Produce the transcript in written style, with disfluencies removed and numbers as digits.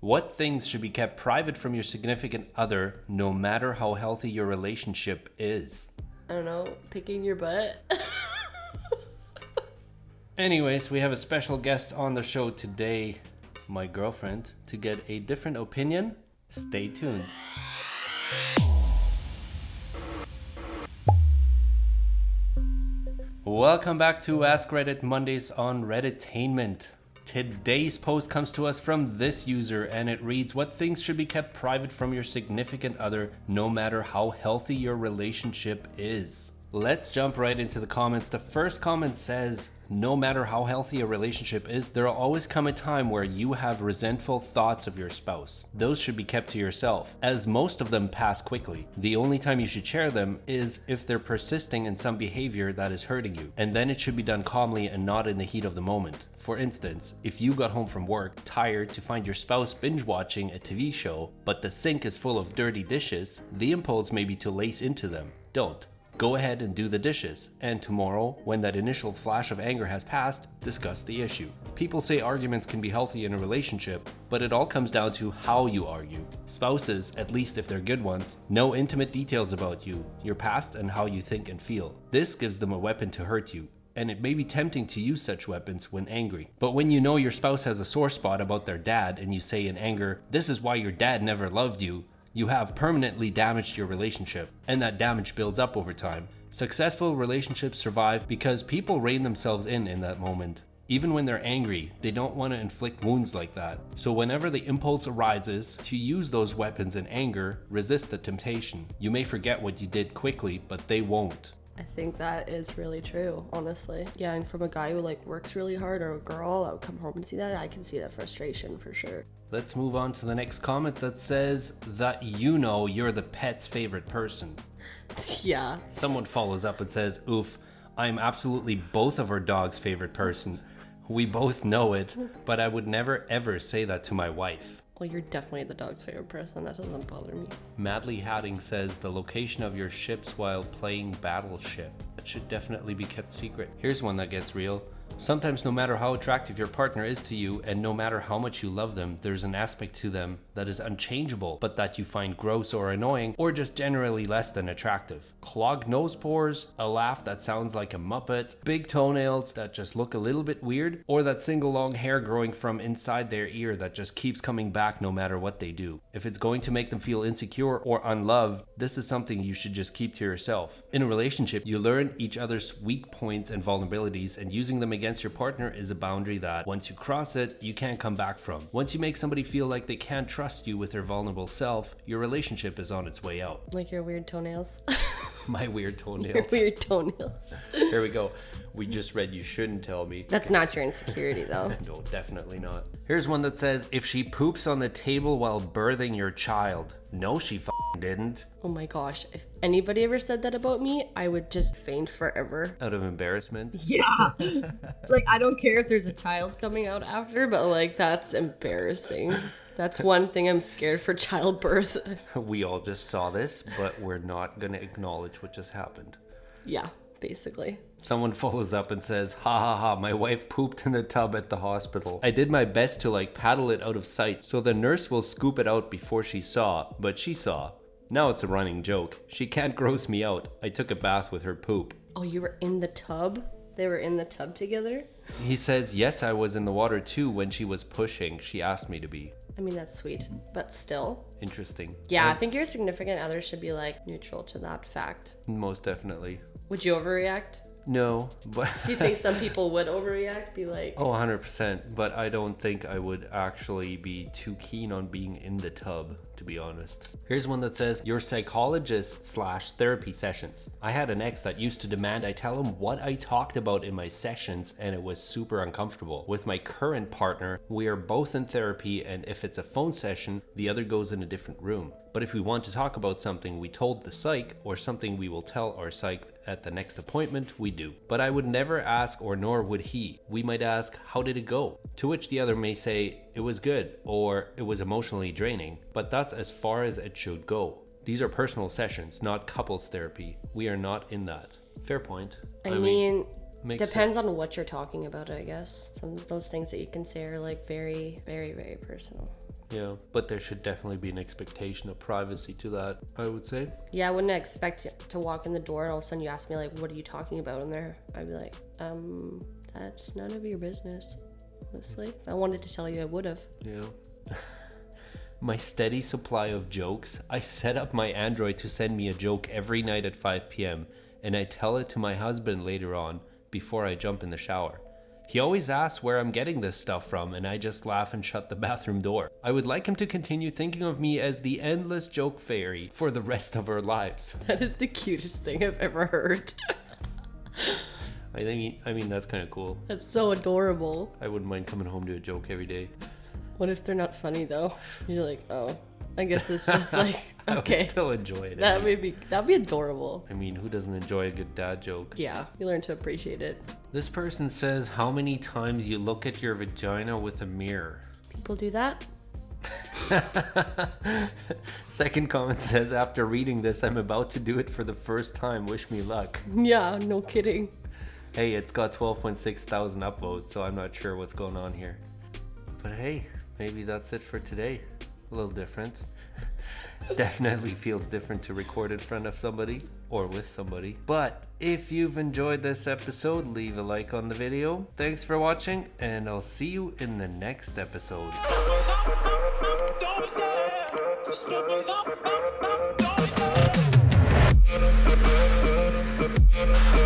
What things should be kept private from your significant other, no matter how healthy your relationship is? I don't know, picking your butt. Anyways, we have a special guest on the show today, my girlfriend. To get a different opinion, stay tuned. Welcome back to AskReddit Mondays on Redditainment. Today's post comes to us from this user and it reads, what things should be kept private from your significant other no matter how healthy your relationship is? Let's jump right into the comments. The first comment says, no matter how healthy a relationship is, there will always come a time where you have resentful thoughts of your spouse. Those should be kept to yourself, as most of them pass quickly. The only time you should share them is if they're persisting in some behavior that is hurting you, and then it should be done calmly and not in the heat of the moment. For instance, if you got home from work tired to find your spouse binge watching a TV show, but the sink is full of dirty dishes, the impulse may be to lace into them. Don't. Go ahead and do the dishes, and tomorrow, when that initial flash of anger has passed, discuss the issue. People say arguments can be healthy in a relationship, but it all comes down to how you argue. Spouses, at least if they're good ones, know intimate details about you, your past, and how you think and feel. This gives them a weapon to hurt you, and it may be tempting to use such weapons when angry. But when you know your spouse has a sore spot about their dad and you say in anger, "This is why your dad never loved you," you have permanently damaged your relationship, and that damage builds up over time. Successful relationships survive because people rein themselves in that moment. Even when they're angry, they don't want to inflict wounds like that. So whenever the impulse arises to use those weapons in anger, resist the temptation. You may forget what you did quickly, but they won't. I think that is really true, honestly. Yeah, and from a guy who works really hard, or a girl that would come home and see that, I can see that frustration for sure. Let's move on to the next comment that says that you know you're the pet's favorite person. Yeah. Someone follows up and says, oof, I'm absolutely both of our dog's favorite person. We both know it, but I would never ever say that to my wife. Well, you're definitely the dog's favorite person. That doesn't bother me. Madly Hatting says the location of your ships while playing Battleship. That should definitely be kept secret. Here's one that gets real. Sometimes no matter how attractive your partner is to you and no matter how much you love them, there's an aspect to them that is unchangeable, but that you find gross or annoying or just generally less than attractive. Clogged nose pores, a laugh that sounds like a muppet, big toenails that just look a little bit weird, or that single long hair growing from inside their ear that just keeps coming back no matter what they do. If it's going to make them feel insecure or unloved, this is something you should just keep to yourself. In a relationship, you learn each other's weak points and vulnerabilities, and using them against your partner is a boundary that, once you cross it, you can't come back from. Once you make somebody feel like they can't trust you with their vulnerable self, your relationship is on its way out. Like your weird toenails. My weird toenails. Your weird toenails. Here we go. We just read you shouldn't tell me. That's not your insecurity though. No, definitely not. Here's one that says, if she poops on the table while birthing your child. No, she didn't. Oh my gosh. If anybody ever said that about me, I would just faint forever. Out of embarrassment? Yeah. I don't care if there's a child coming out after, but that's embarrassing. That's one thing I'm scared for, childbirth. We all just saw this, but we're not going to acknowledge what just happened. Yeah, basically. Someone follows up and says, ha ha ha, my wife pooped in the tub at the hospital. I did my best to paddle it out of sight so the nurse will scoop it out before she saw, but she saw. Now it's a running joke. She can't gross me out. I took a bath with her poop. Oh, you were in the tub? They were in the tub together? He says, yes, I was in the water too when she was pushing. She asked me to be. I mean, that's sweet, but still. Interesting. Yeah, I think your significant other should be neutral to that fact. Most definitely. Would you overreact? No, but... Do you think some people would overreact? Be like... Oh, 100%. But I don't think I would actually be too keen on being in the tub, to be honest. Here's one that says, your psychologist/therapy sessions. I had an ex that used to demand I tell him what I talked about in my sessions, and it was super uncomfortable. With my current partner, we are both in therapy, and if it's a phone session, the other goes in a different room. But if we want to talk about something we told the psych or something we will tell our psych at the next appointment, we do. But I would never ask, or nor would he. We might ask, how did it go? To which the other may say, it was good, or it was emotionally draining. But that's as far as it should go. These are personal sessions, not couples therapy. We are not in that. Fair point. I mean depends sense. on what you're talking about, I guess. Some of those things that you can say are very, very, very personal. Yeah, but there should definitely be an expectation of privacy to that, I would say. Yeah, I wouldn't expect you to walk in the door and all of a sudden you ask me like, what are you talking about in there? I'd be like, that's none of your business. Honestly, I wanted to tell you, I would have. Yeah. My steady supply of jokes. I set up my Android to send me a joke every night at 5 p.m. and I tell it to my husband later on before I jump in the shower. He always asks where I'm getting this stuff from and I just laugh and shut the bathroom door. I would like him to continue thinking of me as the endless joke fairy for the rest of our lives. That is the cutest thing I've ever heard. I mean that's kind of cool. That's so adorable. I wouldn't mind coming home to a joke every day. What if they're not funny though? You're like, oh, I guess it's just like, okay. I would still enjoy it. That'd be adorable. I mean, who doesn't enjoy a good dad joke? Yeah, you learn to appreciate it. This person says how many times you look at your vagina with a mirror. People do that? Second comment says, after reading this, I'm about to do it for the first time. Wish me luck. Yeah, no kidding. Hey, it's got 12.6 thousand upvotes, so I'm not sure what's going on here. But hey, maybe that's it for today. A little different. Definitely feels different to record in front of somebody or with somebody. But if you've enjoyed this episode, leave a like on the video. Thanks for watching, and I'll see you in the next episode. Don't